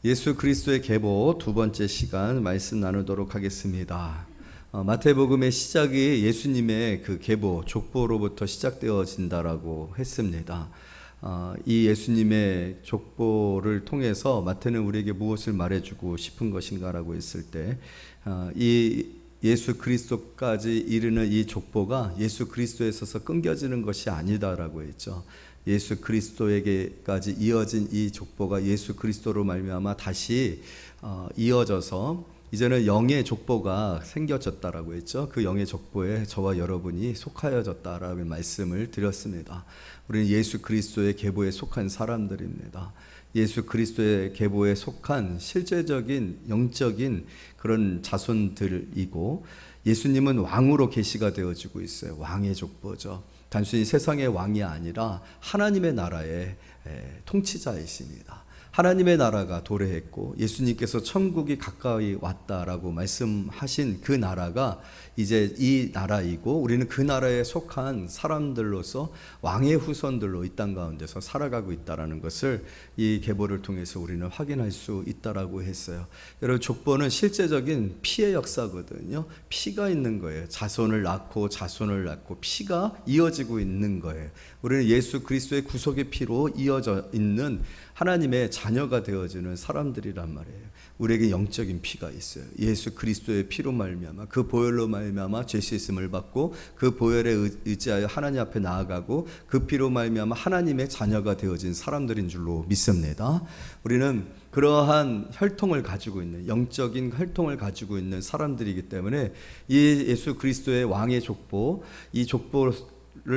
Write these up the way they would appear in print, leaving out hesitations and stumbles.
예수 그리스도의 계보 두 번째 시간 말씀 나누도록 하겠습니다. 마태복음의 시작이 예수님의 그 계보, 족보로부터 시작되어진다라고 했습니다. 이 예수님의 족보를 통해서 마태는 우리에게 무엇을 말해주고 싶은 것인가라고 했을 때, 이 예수 그리스도까지 이르는 이 족보가 예수 그리스도에 있어서 끊겨지는 것이 아니다라고 했죠. 예수 그리스도에게까지 이어진 이 족보가 예수 그리스도로 말미암아 다시 이어져서 이제는 영의 족보가 생겨졌다라고 했죠. 그 영의 족보에 저와 여러분이 속하여졌다라는 말씀을 드렸습니다. 우리는 예수 그리스도의 계보에 속한 사람들입니다. 예수 그리스도의 계보에 속한 실제적인 영적인 그런 자손들이고, 예수님은 왕으로 계시가 되어지고 있어요. 왕의 족보죠. 단순히 세상의 왕이 아니라 하나님의 나라의 통치자이십니다. 하나님의 나라가 도래했고 예수님께서 천국이 가까이 왔다라고 말씀하신 그 나라가 이제 이 나라이고, 우리는 그 나라에 속한 사람들로서 왕의 후손들로 이 땅 가운데서 살아가고 있다라는 것을 이 계보를 통해서 우리는 확인할 수 있다라고 했어요. 여러분, 족보는 실제적인 피의 역사거든요. 피가 있는 거예요. 자손을 낳고 자손을 낳고 피가 이어지고 있는 거예요. 우리는 예수 그리스도의 구속의 피로 이어져 있는 하나님의 자녀가 되어지는 사람들이란 말이에요. 우리에게 영적인 피가 있어요. 예수 그리스도의 피로 말미암아, 그 보혈로 말미암아 죄 씻음을 받고 그 보혈에 의지하여 하나님 앞에 나아가고 그 피로 말미암아 하나님의 자녀가 되어진 사람들인 줄로 믿습니다. 우리는 그러한 혈통을 가지고 있는, 영적인 혈통을 가지고 있는 사람들이기 때문에 이 예수 그리스도의 왕의 족보, 이 족보를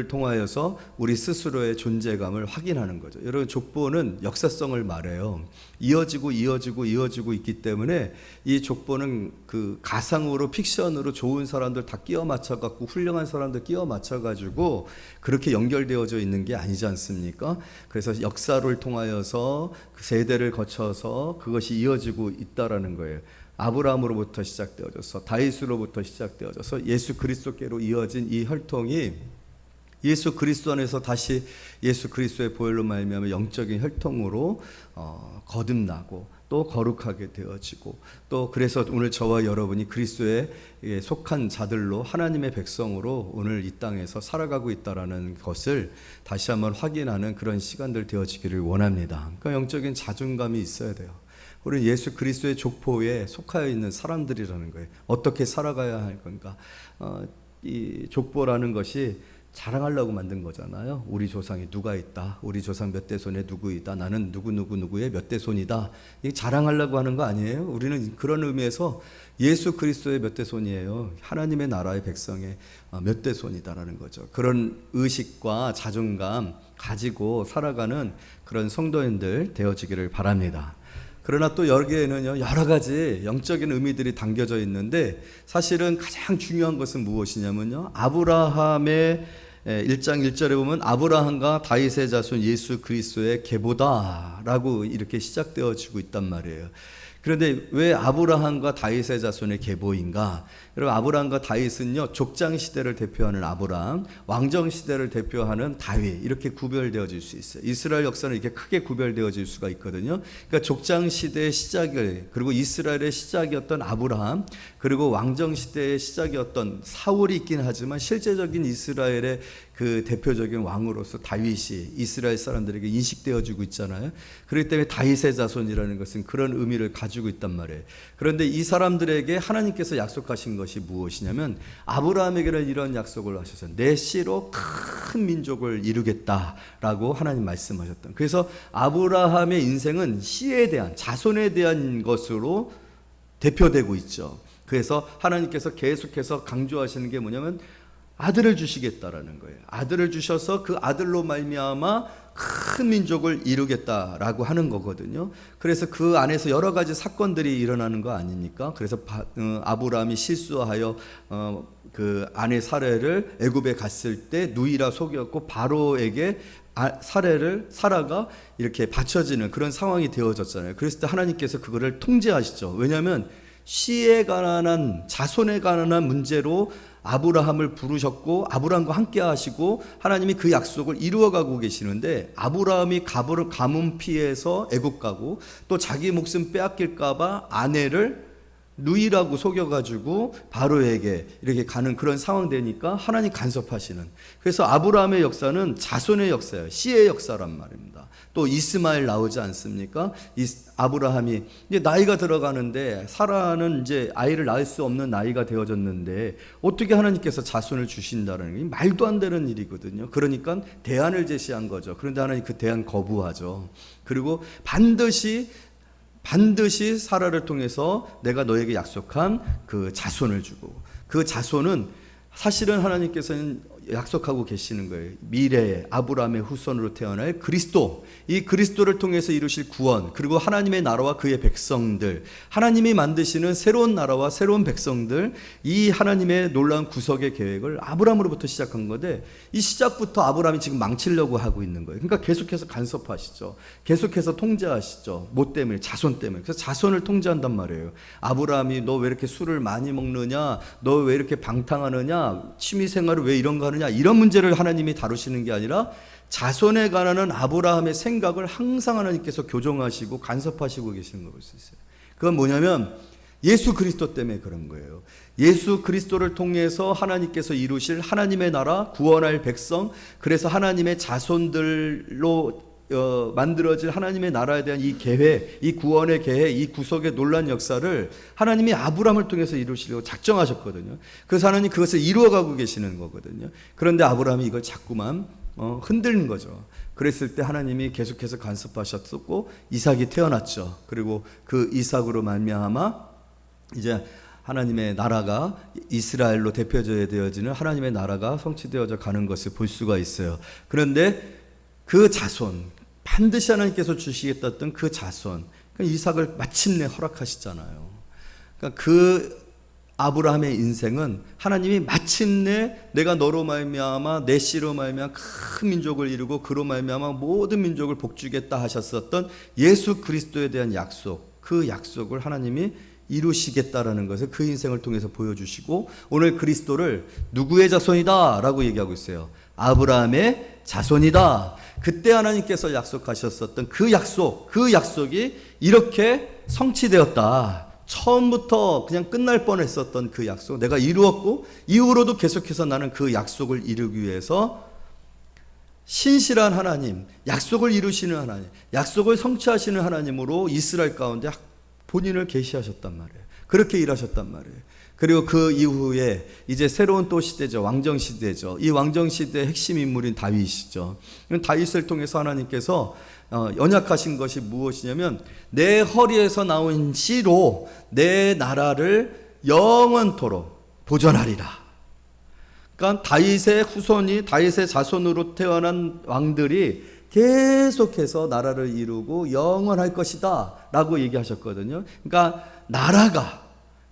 통하여서 우리 스스로의 존재감을 확인하는 거죠. 여러분, 족보는 역사성을 말해요. 이어지고 있기 때문에 이 족보는 그 가상으로, 픽션으로 좋은 사람들 다 끼워 맞춰갖고, 훌륭한 사람들 끼워 맞춰가지고 그렇게 연결되어져 있는 게 아니지 않습니까? 그래서 역사를 통하여서 그 세대를 거쳐서 그것이 이어지고 있다라는 거예요. 아브라함으로부터 시작되어져서 다윗으로부터 시작되어져서 예수 그리스도께로 이어진 이 혈통이 예수 그리스도 안에서 다시 예수 그리스도의 보혈로 말미암아 영적인 혈통으로 거듭나고 또 거룩하게 되어지고, 또 그래서 오늘 저와 여러분이 그리스도에 속한 자들로 하나님의 백성으로 오늘 이 땅에서 살아가고 있다라는 것을 다시 한번 확인하는 그런 시간들 되어지기를 원합니다. 그러니까 영적인 자존감이 있어야 돼요. 우리는 예수 그리스도의 족보에 속하여 있는 사람들이라는 거예요. 어떻게 살아가야 할 건가? 이 족보라는 것이 자랑하려고 만든 거잖아요. 우리 조상이 누가 있다, 우리 조상 몇 대손에 누구이다, 나는 누구의 몇 대손이다. 이게 자랑하려고 하는 거 아니에요. 우리는 그런 의미에서 예수 그리스도의 몇 대손이에요. 하나님의 나라의 백성의 몇 대손이다라는 거죠. 그런 의식과 자존감 가지고 살아가는 그런 성도인들 되어지기를 바랍니다. 그러나 또 여기에는요, 여러 가지 영적인 의미들이 담겨져 있는데, 사실은 가장 중요한 것은 무엇이냐면요, 아브라함의 1장 1절에 보면 아브라함과 다윗의 자손 예수 그리스도의 계보다라고 이렇게 시작되어지고 있단 말이에요. 그런데 왜 아브라함과 다윗의 자손의 계보인가? 여러분, 아브라함과 다윗은요, 족장 시대를 대표하는 아브라함, 왕정 시대를 대표하는 다윗, 이렇게 구별되어질 수 있어요. 이스라엘 역사는 이렇게 크게 구별되어질 수가 있거든요. 그러니까 족장 시대의 시작을, 그리고 이스라엘의 시작이었던 아브라함, 그리고 왕정 시대의 시작이었던 사울이 있긴 하지만 실제적인 이스라엘의 그 대표적인 왕으로서 다윗이 이스라엘 사람들에게 인식되어지고 있잖아요. 그렇기 때문에 다윗의 자손이라는 것은 그런 의미를 가지고 있단 말이에요. 그런데 이 사람들에게 하나님께서 약속하신 것이 무엇이냐면, 아브라함에게는 이런 약속을 하셔서 내 씨로 큰 민족을 이루겠다라고 하나님 말씀하셨던. 그래서 아브라함의 인생은 씨에 대한, 자손에 대한 것으로 대표되고 있죠. 그래서 하나님께서 계속해서 강조하시는 게 뭐냐면 아들을 주시겠다라는 거예요. 아들을 주셔서 그 아들로 말미암아 큰 민족을 이루겠다라고 하는 거거든요. 그래서 그 안에서 여러 가지 사건들이 일어나는 거 아닙니까? 그래서 아브라함이 실수하여 그 아내 사례를 애굽에 갔을 때 누이라 속였고 바로에게 사라가 이렇게 바쳐지는 그런 상황이 되어졌잖아요. 그랬을 때 하나님께서 그거를 통제하시죠. 왜냐하면 씨에 관한, 자손에 관한 문제로 아브라함을 부르셨고 아브라함과 함께 하시고 하나님이 그 약속을 이루어가고 계시는데, 아브라함이 가문 피해서 애굽 가고 또 자기 목숨 빼앗길까 봐 아내를 누이라고 속여가지고 바로에게 이렇게 가는 그런 상황 되니까 하나님 간섭하시는, 그래서 아브라함의 역사는 자손의 역사예요. 씨의 역사란 말입니다. 또 이스마엘 나오지 않습니까? 아브라함이 이제 나이가 들어가는데, 사라는 이제 아이를 낳을 수 없는 나이가 되어졌는데 어떻게 하나님께서 자손을 주신다는 게 말도 안 되는 일이거든요. 그러니까 대안을 제시한 거죠. 그런데 하나님 그 대안 거부하죠. 그리고 반드시 사라를 통해서 내가 너에게 약속한 그 자손을 주고, 그 자손은 사실은 하나님께서는 약속하고 계시는 거예요. 미래에 아브라함의 후손으로 태어날 그리스도, 이 그리스도를 통해서 이루실 구원, 그리고 하나님의 나라와 그의 백성들, 하나님이 만드시는 새로운 나라와 새로운 백성들, 이 하나님의 놀라운 구속의 계획을 아브라함으로부터 시작한 건데, 이 시작부터 아브라함이 지금 망치려고 하고 있는 거예요. 그러니까 계속해서 간섭하시죠. 계속해서 통제하시죠. 뭐 때문에? 자손 때문에. 그래서 자손을 통제한단 말이에요. 아브라함이 너 왜 이렇게 술을 많이 먹느냐, 너 왜 이렇게 방탕하느냐, 취미생활을 왜 이런 거 하느냐, 이런 문제를 하나님이 다루시는 게 아니라 자손에 관한 아브라함의 생각을 항상 하나님께서 교정하시고 간섭하시고 계시는 걸 볼 수 있어요. 그건 뭐냐면 예수 그리스도 때문에 그런 거예요. 예수 그리스도를 통해서 하나님께서 이루실 하나님의 나라, 구원할 백성, 그래서 하나님의 자손들로 만들어질 하나님의 나라에 대한 이 계획, 이 구원의 계획, 이 구속의 놀란 역사를 하나님이 아브라함을 통해서 이루시려고 작정하셨거든요. 그래서 하나님 그것을 이루어가고 계시는 거거든요. 그런데 아브라함이 이걸 자꾸만 흔드는 거죠. 그랬을 때 하나님이 계속해서 간섭하셨고 이삭이 태어났죠. 그리고 그 이삭으로 말미암아 이제 하나님의 나라가, 이스라엘로 대표져야 되어지는 하나님의 나라가 성취되어져 가는 것을 볼 수가 있어요. 그런데 그 자손, 반드시 하나님께서 주시겠다 했던 그 자손, 그러니까 이삭을 마침내 허락하시잖아요. 그러니까 그 아브라함의 인생은 하나님이 마침내 내가 너로 말미암아 내 씨로 말미암아 큰 민족을 이루고 그로 말미암아 모든 민족을 복주겠다 하셨었던 예수 그리스도에 대한 약속, 그 약속을 하나님이 이루시겠다라는 것을 그 인생을 통해서 보여주시고, 오늘 그리스도를 누구의 자손이다 라고 얘기하고 있어요. 아브라함의 자손이다. 그때 하나님께서 약속하셨었던 그 약속이 이렇게 성취되었다. 처음부터 그냥 끝날 뻔했었던 그 약속, 내가 이루었고 이후로도 계속해서 나는 그 약속을 이루기 위해서 신실한 하나님, 약속을 이루시는 하나님, 약속을 성취하시는 하나님으로 이스라엘 가운데 본인을 계시하셨단 말이에요. 그렇게 일하셨단 말이에요. 그리고 그 이후에 이제 새로운 또 시대죠. 왕정 시대죠. 이 왕정 시대의 핵심 인물인 다윗이죠. 다윗을 통해서 하나님께서 언약하신 것이 무엇이냐면, 내 허리에서 나온 씨로 내 나라를 영원토록 보존하리라. 그러니까 다윗의 후손이, 다윗의 자손으로 태어난 왕들이 계속해서 나라를 이루고 영원할 것이다 라고 얘기하셨거든요. 그러니까 나라가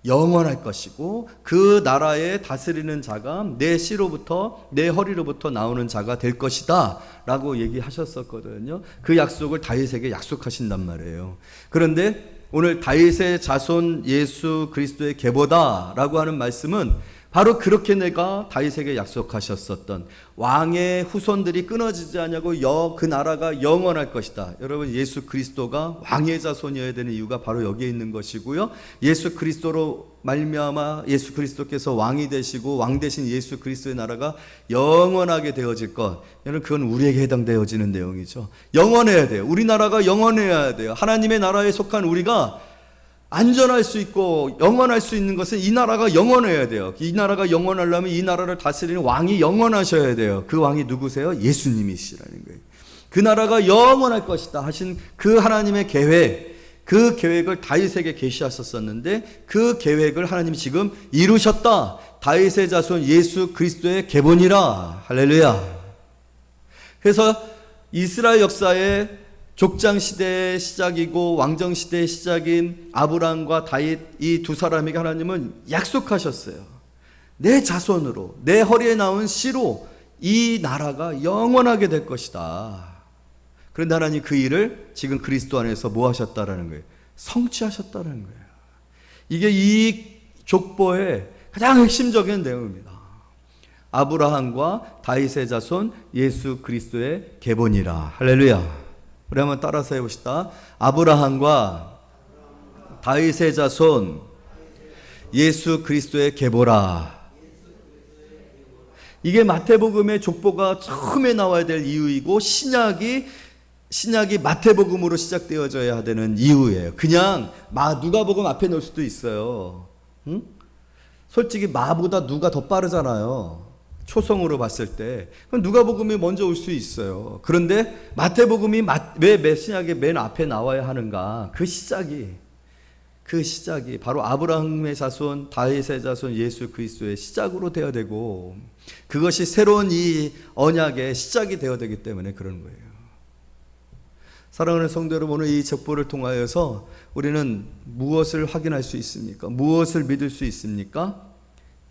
영원할 것이고 그 나라에 다스리는 자가 내 씨로부터, 내 허리로부터 나오는 자가 될 것이다 라고 얘기하셨었거든요. 그 약속을 다윗에게 약속하신단 말이에요. 그런데 오늘 다윗의 자손 예수 그리스도의 계보다 라고 하는 말씀은 바로 그렇게 내가 다윗에게 약속하셨었던 왕의 후손들이 끊어지지 않냐고 그 나라가 영원할 것이다. 여러분, 예수 그리스도가 왕의 자손이어야 되는 이유가 바로 여기에 있는 것이고요. 예수 그리스도로 말미암아 예수 그리스도께서 왕이 되시고 왕 대신 예수 그리스도의 나라가 영원하게 되어질 것, 여러분 그건 우리에게 해당되어지는 내용이죠. 영원해야 돼요. 우리나라가 영원해야 돼요. 하나님의 나라에 속한 우리가 안전할 수 있고 영원할 수 있는 것은 이 나라가 영원해야 돼요. 이 나라가 영원하려면 이 나라를 다스리는 왕이 영원하셔야 돼요. 그 왕이 누구세요? 예수님이시라는 거예요. 그 나라가 영원할 것이다 하신 그 하나님의 계획, 그 계획을 다윗에게 계시하셨었는데 그 계획을 하나님이 지금 이루셨다. 다윗의 자손 예수 그리스도의 계본이라. 할렐루야. 그래서 이스라엘 역사의 족장 시대의 시작이고 왕정 시대의 시작인 아브라함과 다윗, 이 두 사람에게 하나님은 약속하셨어요. 내 자손으로, 내 허리에 나온 씨로 이 나라가 영원하게 될 것이다. 그런데 하나님 그 일을 지금 그리스도 안에서 뭐 하셨다라는 거예요? 성취하셨다는 거예요. 이게 이 족보의 가장 핵심적인 내용입니다. 아브라함과 다윗의 자손 예수 그리스도의 계보니라. 할렐루야. 우리 한번 따라서 해봅시다. 아브라함과 다윗의 자손 예수 그리스도의 계보라. 이게 마태복음의 족보가 처음에 나와야 될 이유이고 신약이 마태복음으로 시작되어져야 되는 이유예요. 그냥 누가복음 앞에 놓을 수도 있어요. 응? 솔직히 마보다 누가 더 빠르잖아요. 초성으로 봤을 때. 그럼 누가복음이 먼저 올 수 있어요. 그런데 마태복음이 왜 신약의 맨 앞에 나와야 하는가? 그 시작이 바로 아브라함의 자손, 다윗의 자손, 예수 그리스도의 시작으로 되어야 되고, 그것이 새로운 이 언약의 시작이 되어야 되기 때문에 그런 거예요. 사랑하는 성도 여러분, 오늘 이 족보를 통하여서 우리는 무엇을 확인할 수 있습니까? 무엇을 믿을 수 있습니까?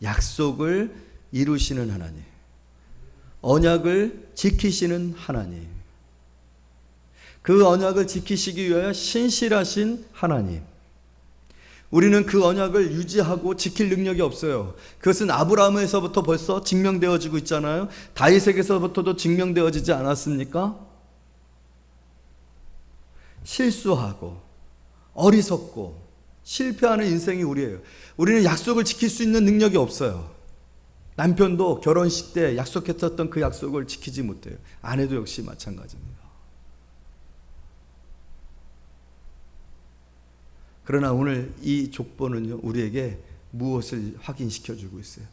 약속을 이루시는 하나님, 언약을 지키시는 하나님, 그 언약을 지키시기 위하여 신실하신 하나님. 우리는 그 언약을 유지하고 지킬 능력이 없어요. 그것은 아브라함에서부터 벌써 증명되어지고 있잖아요. 다윗에게서부터도 증명되어지지 않았습니까? 실수하고 어리석고 실패하는 인생이 우리예요. 우리는 약속을 지킬 수 있는 능력이 없어요. 남편도 결혼식 때 약속했었던 그 약속을 지키지 못해요. 아내도 역시 마찬가지입니다. 그러나 오늘 이 족보는요, 우리에게 무엇을 확인시켜주고 있어요?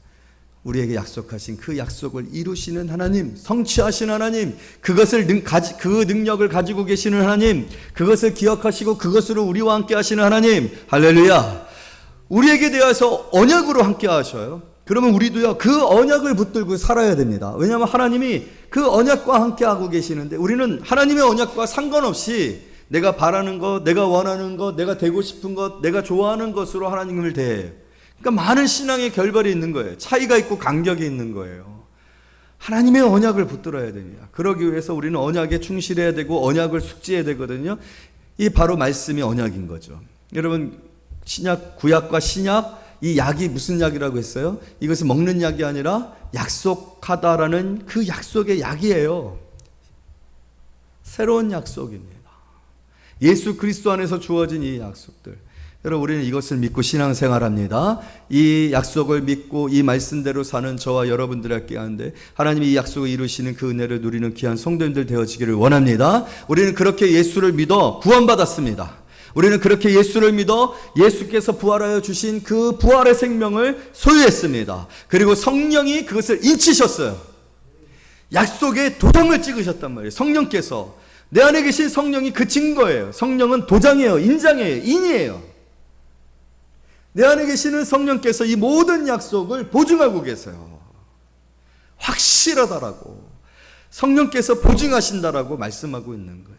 우리에게 약속하신 그 약속을 이루시는 하나님, 성취하신 하나님, 그 능력을 가지고 계시는 하나님, 그것을 기억하시고 그것으로 우리와 함께 하시는 하나님, 할렐루야. 우리에게 대해서 언약으로 함께 하셔요. 그러면 우리도요, 그 언약을 붙들고 살아야 됩니다. 왜냐하면 하나님이 그 언약과 함께 하고 계시는데, 우리는 하나님의 언약과 상관없이 내가 바라는 것, 내가 원하는 것, 내가 되고 싶은 것, 내가 좋아하는 것으로 하나님을 대해요. 그러니까 많은 신앙의 결발이 있는 거예요. 차이가 있고 간격이 있는 거예요. 하나님의 언약을 붙들어야 됩니다. 그러기 위해서 우리는 언약에 충실해야 되고 언약을 숙지해야 되거든요. 이 바로 말씀이 언약인 거죠. 여러분, 구약과 신약, 이 약이 무슨 약이라고 했어요? 이것은 먹는 약이 아니라 약속하다라는 그 약속의 약이에요. 새로운 약속입니다. 예수 그리스도 안에서 주어진 이 약속들, 여러분, 우리는 이것을 믿고 신앙생활합니다. 이 약속을 믿고 이 말씀대로 사는 저와 여러분들에게 하는데, 하나님이 이 약속을 이루시는 그 은혜를 누리는 귀한 성도님들 되어지기를 원합니다. 우리는 그렇게 예수를 믿어 구원받았습니다. 우리는 그렇게 예수를 믿어 예수께서 부활하여 주신 그 부활의 생명을 소유했습니다. 그리고 성령이 그것을 인치셨어요. 약속의 도장을 찍으셨단 말이에요. 성령께서, 내 안에 계신 성령이 그 증거예요. 성령은 도장이에요. 인장이에요. 인이에요. 내 안에 계시는 성령께서 이 모든 약속을 보증하고 계세요. 확실하다라고, 성령께서 보증하신다라고 말씀하고 있는 거예요.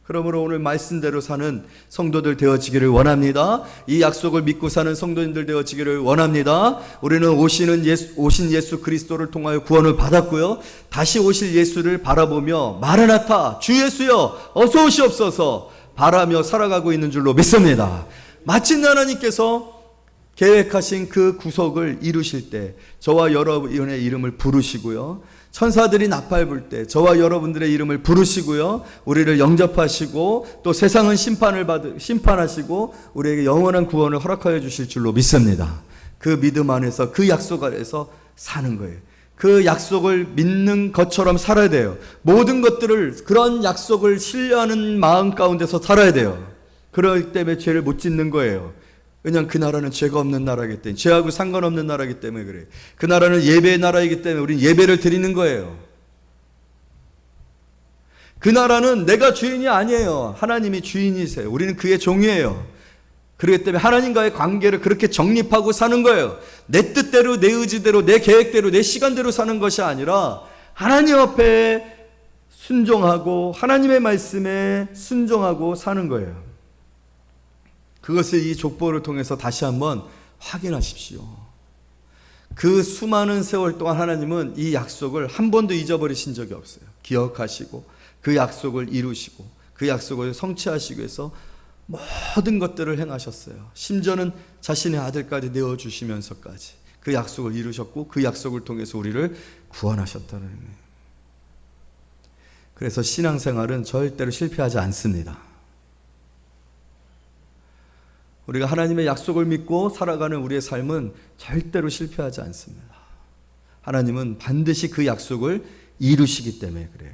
그러므로 오늘 말씀대로 사는 성도들 되어지기를 원합니다. 이 약속을 믿고 사는 성도님들 되어지기를 원합니다. 우리는 오신 예수 그리스도를 통하여 구원을 받았고요, 다시 오실 예수를 바라보며 마라나타, 주 예수여 어서 오시옵소서 바라며 살아가고 있는 줄로 믿습니다. 마침내 하나님께서 계획하신 그 구속을 이루실 때 저와 여러분의 이름을 부르시고요, 천사들이 나팔 불 때 저와 여러분들의 이름을 부르시고요, 우리를 영접하시고 또 세상은 심판하시고 우리에게 영원한 구원을 허락하여 주실 줄로 믿습니다. 그 믿음 안에서, 그 약속 안에서 사는 거예요. 그 약속을 믿는 것처럼 살아야 돼요. 모든 것들을, 그런 약속을 신뢰하는 마음 가운데서 살아야 돼요. 그렇기 때문에 죄를 못 짓는 거예요. 왜냐하면 그 나라는 죄가 없는 나라이기 때문에, 죄하고 상관없는 나라이기 때문에 그래요. 그 나라는 예배의 나라이기 때문에 우리는 예배를 드리는 거예요. 그 나라는 내가 주인이 아니에요. 하나님이 주인이세요. 우리는 그의 종이에요. 그렇기 때문에 하나님과의 관계를 그렇게 정립하고 사는 거예요. 내 뜻대로, 내 의지대로, 내 계획대로, 내 시간대로 사는 것이 아니라 하나님 앞에 순종하고 하나님의 말씀에 순종하고 사는 거예요. 그것을 이 족보를 통해서 다시 한번 확인하십시오. 그 수많은 세월 동안 하나님은 이 약속을 한 번도 잊어버리신 적이 없어요. 기억하시고 그 약속을 이루시고 그 약속을 성취하시기 위해서 모든 것들을 행하셨어요. 심지어는 자신의 아들까지 내어주시면서까지 그 약속을 이루셨고 그 약속을 통해서 우리를 구원하셨다는 거예요. 그래서 신앙생활은 절대로 실패하지 않습니다. 우리가 하나님의 약속을 믿고 살아가는 우리의 삶은 절대로 실패하지 않습니다. 하나님은 반드시 그 약속을 이루시기 때문에 그래요.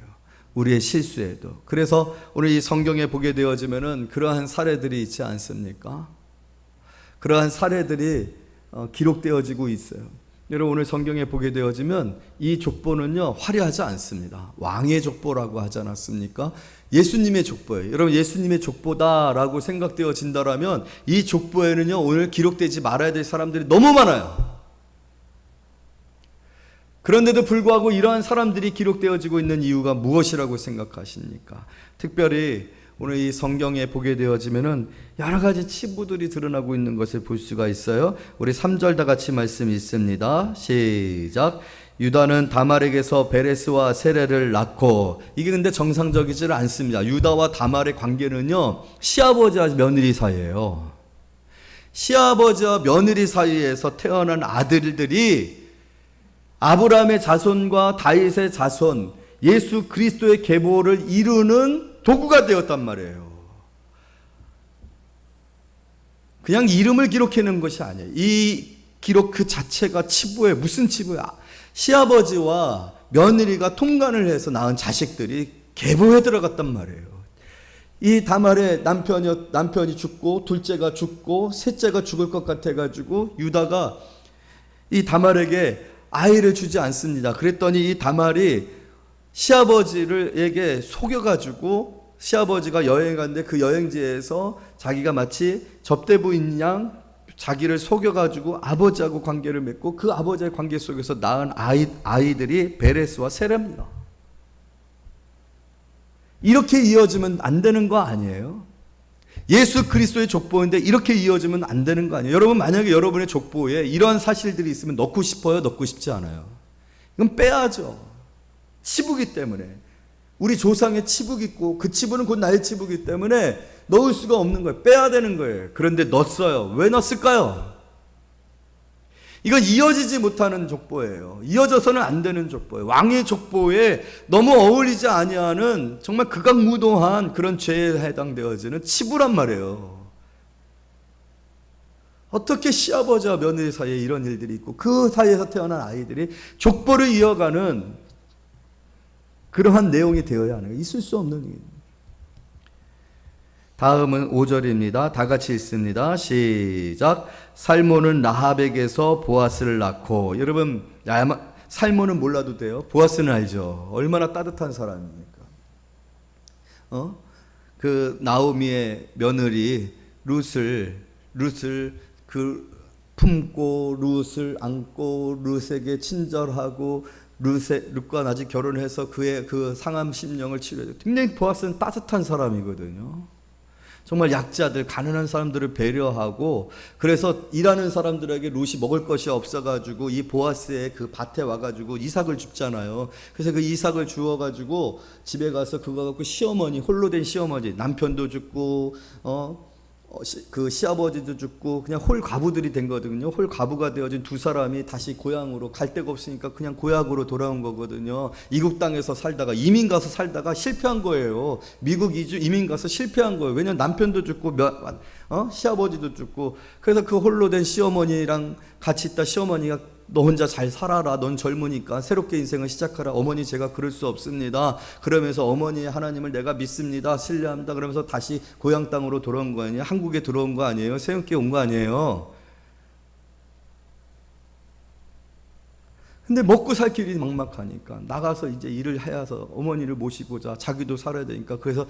우리의 실수에도. 그래서 오늘 이 성경에 보게 되어지면은 그러한 사례들이 있지 않습니까? 그러한 사례들이 기록되어지고 있어요. 여러분 오늘 성경에 보게 되어지면 이 족보는요 화려하지 않습니다. 왕의 족보라고 하지 않았습니까? 예수님의 족보예요. 여러분 예수님의 족보다라고 생각되어진다라면 이 족보에는요 오늘 기록되지 말아야 될 사람들이 너무 많아요. 그런데도 불구하고 이러한 사람들이 기록되어지고 있는 이유가 무엇이라고 생각하십니까? 특별히 오늘 이 성경에 보게 되어지면은 여러 가지 치부들이 드러나고 있는 것을 볼 수가 있어요. 우리 3절 다 같이 말씀이 있습니다. 시작. 유다는 다말에게서 베레스와 세레를 낳고, 이게 근데 정상적이지 않습니다. 유다와 다말의 관계는요 시아버지와 며느리 사이예요. 시아버지와 며느리 사이에서 태어난 아들들이 아브라함의 자손과 다윗의 자손, 예수 그리스도의 계보를 이루는 도구가 되었단 말이에요. 그냥 이름을 기록해놓은 것이 아니에요. 이 기록 그 자체가 치부에 무슨 치부야? 시아버지와 며느리가 통간을 해서 낳은 자식들이 계보에 들어갔단 말이에요. 이 다말의 남편이 죽고 둘째가 죽고 셋째가 죽을 것 같아가지고 유다가 이 다말에게 아이를 주지 않습니다. 그랬더니 이 다말이 시아버지에게 속여가지고 시아버지가 여행 갔는데 그 여행지에서 자기가 마치 접대부인 양 자기를 속여가지고 아버지하고 관계를 맺고 그 아버지의 관계 속에서 낳은 아이들이 베레스와 세레입니다. 이렇게 이어지면 안 되는 거 아니에요? 예수 그리스도의 족보인데 이렇게 이어지면 안 되는 거 아니에요? 여러분 만약에 여러분의 족보에 이러한 사실들이 있으면 넣고 싶어요? 넣고 싶지 않아요? 이건 빼야죠. 치부기 때문에. 우리 조상의 치북이 있고 그 치부는 곧 나의 치부이기 때문에 넣을 수가 없는 거예요. 빼야 되는 거예요. 그런데 넣었어요. 왜 넣었을까요? 이건 이어지지 못하는 족보예요. 이어져서는 안 되는 족보예요. 왕의 족보에 너무 어울리지 아니하는 정말 극악무도한 그런 죄에 해당되어지는 치부란 말이에요. 어떻게 시아버지와 며느리 사이에 이런 일들이 있고 그 사이에서 태어난 아이들이 족보를 이어가는 그러한 내용이 되어야 하는 거예요. 있을 수 없는 일입니다. 다음은 5절입니다. 다 같이 읽습니다. 시작. 살몬은 라합에게서 보아스를 낳고, 여러분 살몬은 몰라도 돼요. 보아스는 알죠. 얼마나 따뜻한 사람입니까? 그 나오미의 며느리 룻을 그 품고 룻을 안고 룻에게 친절하고 룻과 아직 결혼해서 그의 그 상함 심령을 치료해요. 굉장히 보아스는 따뜻한 사람이거든요. 정말 약자들, 가난한 사람들을 배려하고, 그래서 일하는 사람들에게 룻이 먹을 것이 없어가지고 이 보아스의 그 밭에 와가지고 이삭을 줍잖아요. 그래서 그 이삭을 주워가지고 집에 가서 그거 갖고 시어머니, 홀로 된 시어머니, 남편도 죽고 그 시아버지도 죽고 그냥 홀가부들이 된 거거든요. 홀가부가 되어진 두 사람이 다시 고향으로 갈 데가 없으니까 그냥 고향으로 돌아온 거거든요. 이국 땅에서 살다가 이민 가서 살다가 실패한 거예요. 미국 이민 가서 실패한 거예요. 왜냐면 남편도 죽고 시아버지도 죽고. 그래서 그 홀로 된 시어머니랑 같이 있다 시어머니가 너 혼자 잘 살아라. 넌 젊으니까 새롭게 인생을 시작하라. 어머니 제가 그럴 수 없습니다. 그러면서 어머니 하나님을 내가 믿습니다. 신뢰합니다. 그러면서 다시 고향 땅으로 돌아온 거 아니에요? 한국에 들어온 거 아니에요? 새롭게 온 거 아니에요? 근데 먹고 살 길이 막막하니까 나가서 이제 일을 해서 어머니를 모시고자 자기도 살아야 되니까. 그래서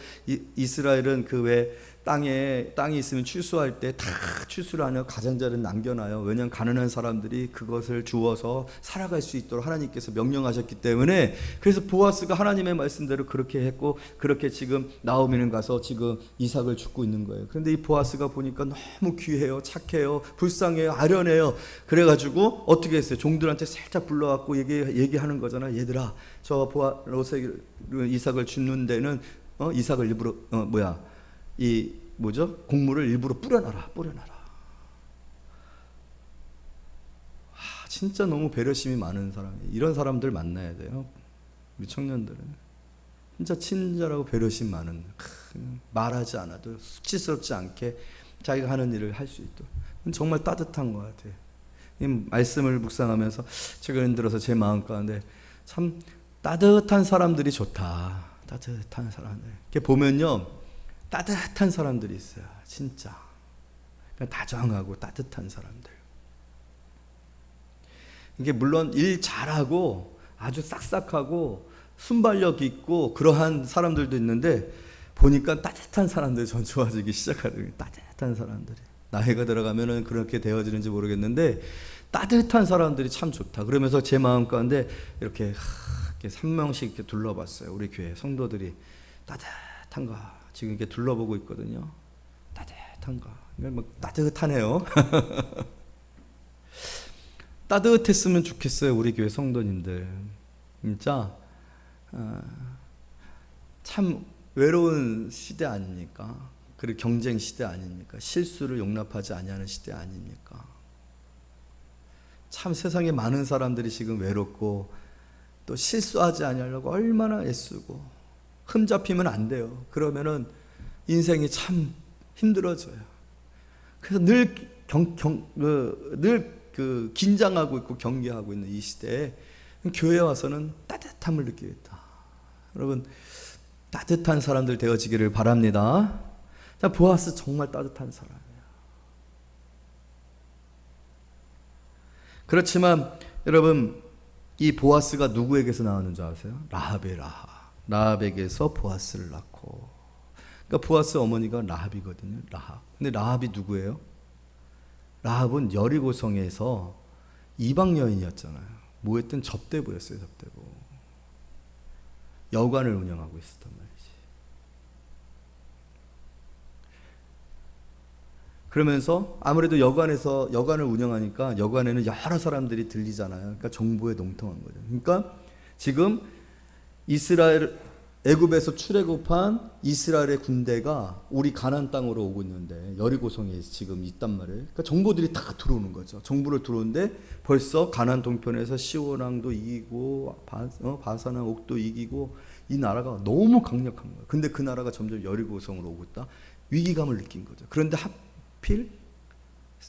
이스라엘은 그 왜 땅이 있으면 추수할 때 다 추수를 하며 가장자리를 남겨놔요. 왜냐하면 가난한 사람들이 그것을 주워서 살아갈 수 있도록 하나님께서 명령하셨기 때문에. 그래서 보아스가 하나님의 말씀대로 그렇게 했고, 그렇게 지금 나오미는 가서 지금 이삭을 줍고 있는 거예요. 그런데 이 보아스가 보니까 너무 귀해요, 착해요, 불쌍해요, 아련해요. 그래가지고 어떻게 했어요? 종들한테 살짝 불러갖고 얘기하는 거잖아. 얘들아, 저 이삭을 줍는 데는 이삭을 일부러 이 곡물을 일부러 뿌려놔라. 진짜 너무 배려심이 많은 사람이에요. 이런 사람들 만나야 돼요. 우리 청년들은 진짜 친절하고 배려심 많은, 말하지 않아도 수치스럽지 않게 자기가 하는 일을 할 수 있도록 정말 따뜻한 것 같아요. 이 말씀을 묵상하면서 최근 들어서 제 마음 가운데 참 따뜻한 사람들이 좋다. 따뜻한 사람들. 이렇게 보면요, 따뜻한 사람들이 있어요. 진짜 다정하고 따뜻한 사람들. 이게 물론 일 잘하고 아주 싹싹하고 순발력 있고 그러한 사람들도 있는데, 보니까 따뜻한 사람들이 전 좋아지기 시작하더라고요. 따뜻한 사람들이. 나이가 들어가면은 그렇게 되어지는지 모르겠는데 따뜻한 사람들이 참 좋다. 그러면서 제 마음 가운데 이렇게 한 명씩 이렇게 둘러봤어요. 우리 교회 성도들이 따뜻한가 지금 이렇게 둘러보고 있거든요. 따뜻한가. 뭐 따뜻하네요. 따뜻했으면 좋겠어요. 우리 교회 성도님들 진짜 참 외로운 시대 아닙니까? 그리고 경쟁 시대 아닙니까? 실수를 용납하지 아니하는 시대 아닙니까? 참 세상에 많은 사람들이 지금 외롭고 또 실수하지 아니하려고 얼마나 애쓰고 흠 잡히면 안 돼요. 그러면은 인생이 참 힘들어져요. 그래서 늘 긴장하고 있고 경계하고 있는 이 시대에 교회에 와서는 따뜻함을 느끼겠다. 여러분, 따뜻한 사람들 되어지기를 바랍니다. 자, 보아스 정말 따뜻한 사람이에요. 그렇지만 여러분, 이 보아스가 누구에게서 나오는 줄 아세요? 라합에게서 보아스를 낳고. 그러니까 보아스 어머니가 라합이거든요. 라합. 근데 라합이 누구예요? 라합은 여리고성에서 이방 여인이었잖아요. 뭐했든 접대부였어요. 접대부. 여관을 운영하고 있었단 말이지. 그러면서 아무래도 여관을 운영하니까 여관에는 여러 사람들이 들리잖아요. 그러니까 정보에 농통한 거죠. 그러니까 지금 애굽에서 출애굽한 이스라엘의 군대가 우리 가나안 땅으로 오고 있는데 여리고성에 지금 있단 말이에요. 그러니까 정보들이 다 들어오는 거죠. 정보를 들어오는데 벌써 가나안 동편에서 시온왕도 이기고 바산왕 옥도 이기고 이 나라가 너무 강력한 거예요. 근데 그 나라가 점점 여리고성으로 오고 있다. 위기감을 느낀 거죠. 그런데 하필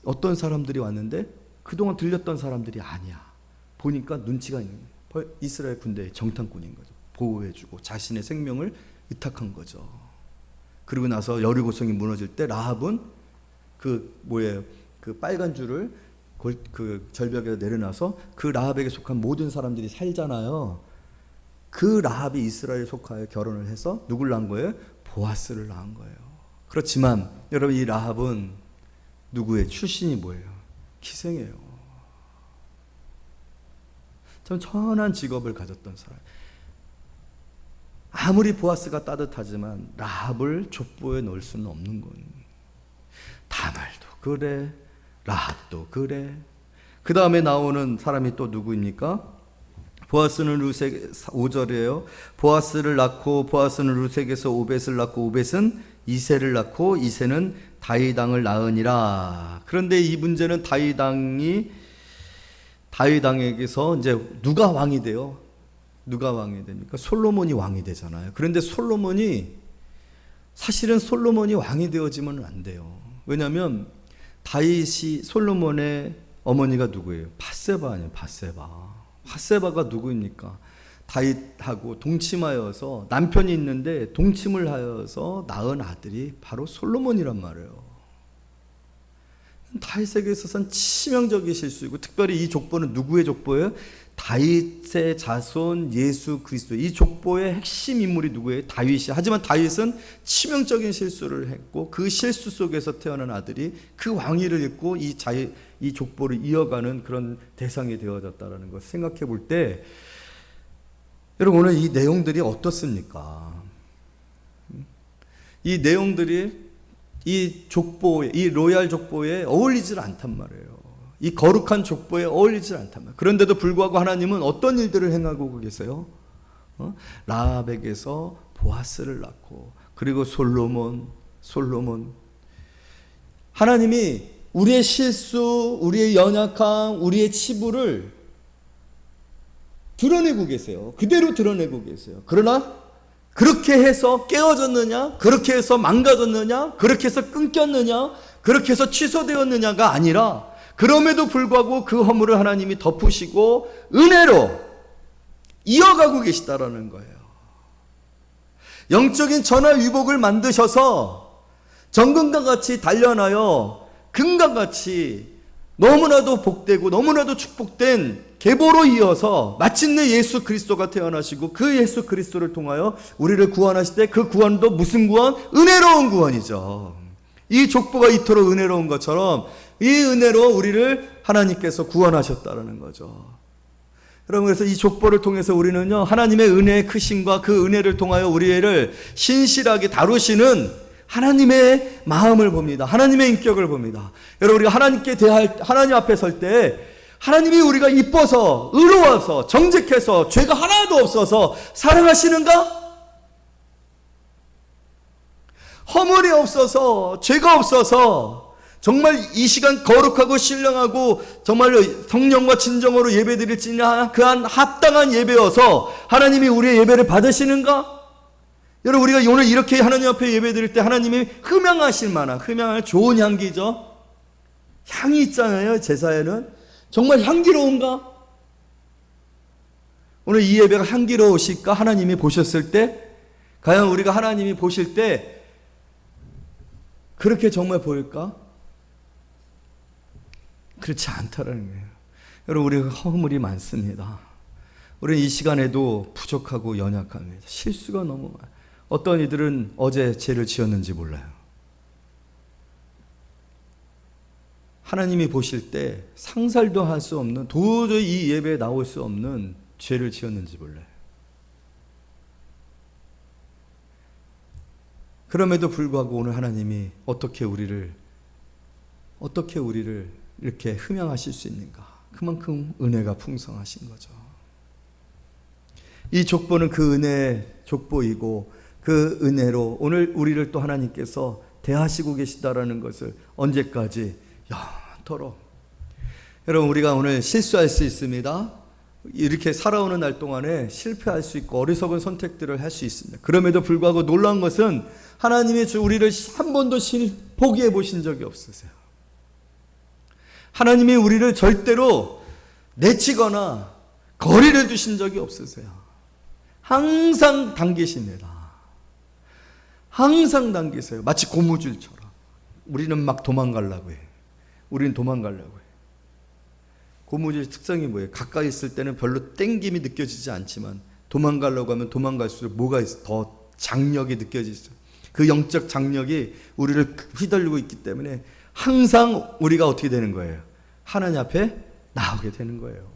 어떤 사람들이 왔는데 그동안 들렸던 사람들이 아니야. 보니까 눈치가 있는 거예요. 이스라엘 군대의 정탐꾼인 거죠. 보호해주고 자신의 생명을 의탁한 거죠. 그리고 나서 여리고성이 무너질 때 라합은 그 빨간 줄을 그 절벽에 내려놔서 그 라합에게 속한 모든 사람들이 살잖아요. 그 라합이 이스라엘에 속하여 결혼을 해서 누굴 낳은 거예요? 보아스를 낳은 거예요. 그렇지만 여러분, 이 라합은 누구의 출신이 뭐예요? 기생이에요. 참 천한 직업을 가졌던 사람. 아무리 보아스가 따뜻하지만 라합을 족보에 넣을 수는 없는 거예요. 다말도 그래, 라합도 그래. 그 다음에 나오는 사람이 또 누구입니까? 보아스는 루색, 5절이에요. 보아스를 낳고 보아스는 루색에서 오벳을 낳고 오벳은 이새를 낳고 이새는 다윗왕을 낳으니라. 그런데 이 문제는 다윗왕에게서 이제 누가 왕이 돼요? 누가 왕이 됩니까? 솔로몬이 왕이 되잖아요. 그런데 사실은 솔로몬이 왕이 되어지면 안 돼요. 왜냐하면 솔로몬의 어머니가 누구예요? 밧세바 아니에요? 밧세바가 누구입니까? 다윗하고 동침하여서, 남편이 있는데 동침을 하여서 낳은 아들이 바로 솔로몬이란 말이에요. 다윗에게 있어서는 치명적인 실수이고, 특별히 이 족보는 누구의 족보예요? 다윗의 자손 예수 그리스도. 이 족보의 핵심 인물이 누구예요? 다윗이. 하지만 다윗은 치명적인 실수를 했고 그 실수 속에서 태어난 아들이 그 왕위를 잇고 이 족보를 이어가는 그런 대상이 되어졌다는 것을 생각해 볼 때, 여러분, 오늘 이 내용들이 어떻습니까? 이 내용들이 이 로얄 족보에 어울리질 않단 말이에요. 이 거룩한 족보에 어울리질 않단 말이에요. 그런데도 불구하고 하나님은 어떤 일들을 행하고 계세요? 라합에게서 보아스를 낳고, 그리고 솔로몬, 솔로몬. 하나님이 우리의 실수, 우리의 연약함, 우리의 치부를 드러내고 계세요. 그대로 드러내고 계세요. 그러나 그렇게 해서 깨어졌느냐, 그렇게 해서 망가졌느냐, 그렇게 해서 끊겼느냐, 그렇게 해서 취소되었느냐가 아니라 그럼에도 불구하고 그 허물을 하나님이 덮으시고 은혜로 이어가고 계시다라는 거예요. 영적인 전화위복을 만드셔서 정금과 같이 단련하여 금과 같이 너무나도 복되고 너무나도 축복된 계보로 이어서 마침내 예수 그리스도가 태어나시고 그 예수 그리스도를 통하여 우리를 구원하실 때 그 구원도 무슨 구원? 은혜로운 구원이죠. 이 족보가 이토록 은혜로운 것처럼 이 은혜로 우리를 하나님께서 구원하셨다는 거죠. 여러분, 그래서 이 족보를 통해서 우리는요, 하나님의 은혜의 크심과 그 은혜를 통하여 우리를 신실하게 다루시는 하나님의 마음을 봅니다. 하나님의 인격을 봅니다. 여러분, 우리가 하나님 앞에 설 때 하나님이 우리가 이뻐서, 의로워서, 정직해서, 죄가 하나도 없어서 사랑하시는가? 허물이 없어서, 죄가 없어서 정말 이 시간 거룩하고 신령하고 정말로 성령과 진정으로 예배드릴지냐 그한 합당한 예배여서 하나님이 우리의 예배를 받으시는가? 여러분, 우리가 오늘 이렇게 하나님 앞에 예배드릴 때 하나님이 흠양하실 만한, 흠양할 좋은 향기죠. 향이 있잖아요, 제사에는. 정말 향기로운가? 오늘 이 예배가 향기로우실까? 하나님이 보셨을 때, 과연 우리가 하나님이 보실 때 그렇게 정말 보일까? 그렇지 않다라는 거예요. 여러분, 우리가 허물이 많습니다. 우리는 이 시간에도 부족하고 연약합니다. 실수가 너무 많아요. 어떤 이들은 어제 죄를 지었는지 몰라요. 하나님이 보실 때 상살도 할 수 없는, 도저히 이 예배에 나올 수 없는 죄를 지었는지 몰라요. 그럼에도 불구하고 오늘 하나님이 어떻게 우리를 이렇게 흠양하실 수 있는가? 그만큼 은혜가 풍성하신 거죠. 이 족보는 그 은혜의 족보이고 그 은혜로 오늘 우리를 또 하나님께서 대하시고 계시다라는 것을 언제까지? 영원토록. 여러분, 우리가 오늘 실수할 수 있습니다. 이렇게 살아오는 날 동안에 실패할 수 있고 어리석은 선택들을 할 수 있습니다. 그럼에도 불구하고 놀라운 것은 하나님이 우리를 한 번도 포기해 보신 적이 없으세요. 하나님이 우리를 절대로 내치거나 거리를 두신 적이 없으세요. 항상 당기십니다. 항상 당기세요. 마치 고무줄처럼. 우리는 막 도망가려고 해요. 우리는 도망가려고 해요. 고무줄의 특성이 뭐예요? 가까이 있을 때는 별로 땡김이 느껴지지 않지만 도망가려고 하면 도망갈수록 뭐가 있어? 더 장력이 느껴지죠. 그 영적 장력이 우리를 휘둘리고 있기 때문에 항상 우리가 어떻게 되는 거예요? 하나님 앞에 나오게 되는 거예요.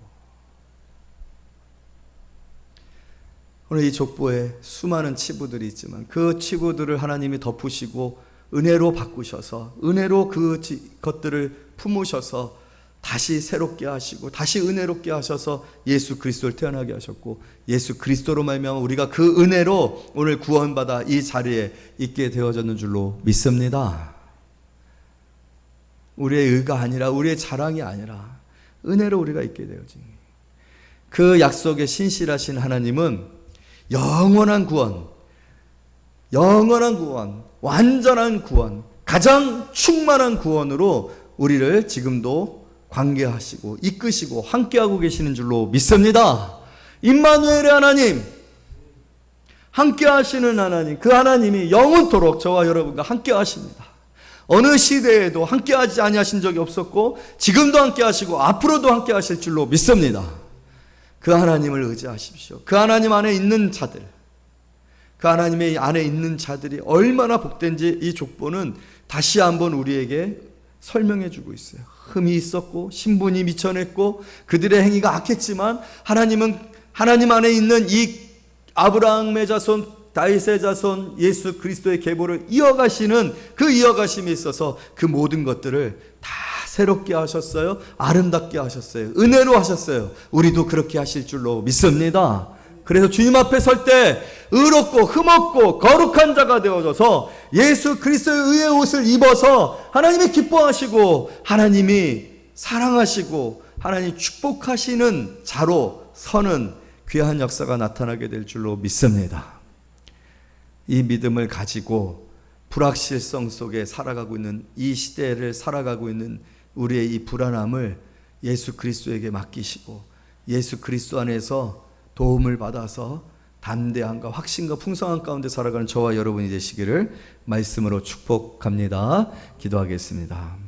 오늘 이 족보에 수많은 치부들이 있지만 그 치부들을 하나님이 덮으시고 은혜로 바꾸셔서 은혜로 그것들을 품으셔서 다시 새롭게 하시고 다시 은혜롭게 하셔서 예수 그리스도를 태어나게 하셨고 예수 그리스도로 말미암아 우리가 그 은혜로 오늘 구원받아 이 자리에 있게 되어졌는 줄로 믿습니다. 우리의 의가 아니라 우리의 자랑이 아니라 은혜로 우리가 있게 되어진 그 약속에 신실하신 하나님은 영원한 구원, 완전한 구원, 가장 충만한 구원으로 우리를 지금도 관계하시고 이끄시고 함께하고 계시는 줄로 믿습니다. 임마누엘의 하나님, 함께하시는 하나님, 그 하나님이 영원토록 저와 여러분과 함께하십니다. 어느 시대에도 함께하지 아니하신 적이 없었고 지금도 함께하시고 앞으로도 함께하실 줄로 믿습니다. 그 하나님을 의지하십시오. 그 하나님 안에 있는 자들, 그 하나님의 안에 있는 자들이 얼마나 복된지 이 족보는 다시 한번 우리에게 설명해 주고 있어요. 흠이 있었고 신분이 미천했고 그들의 행위가 악했지만 하나님은 하나님 안에 있는 이 아브라함의 자손, 다윗의 자손, 예수 그리스도의 계보를 이어가시는 그 이어가심에 있어서 그 모든 것들을 다 새롭게 하셨어요. 아름답게 하셨어요. 은혜로 하셨어요. 우리도 그렇게 하실 줄로 믿습니다. 그래서 주님 앞에 설 때 의롭고 흠없고 거룩한 자가 되어져서 예수 그리스도의 의의 옷을 입어서 하나님이 기뻐하시고 하나님이 사랑하시고 하나님 축복하시는 자로 서는 귀한 역사가 나타나게 될 줄로 믿습니다. 이 믿음을 가지고 불확실성 속에 살아가고 있는 이 시대를 살아가고 있는 우리의 이 불안함을 예수 그리스도에게 맡기시고 예수 그리스도 안에서 도움을 받아서 담대함과 확신과 풍성함 가운데 살아가는 저와 여러분이 되시기를 말씀으로 축복합니다. 기도하겠습니다.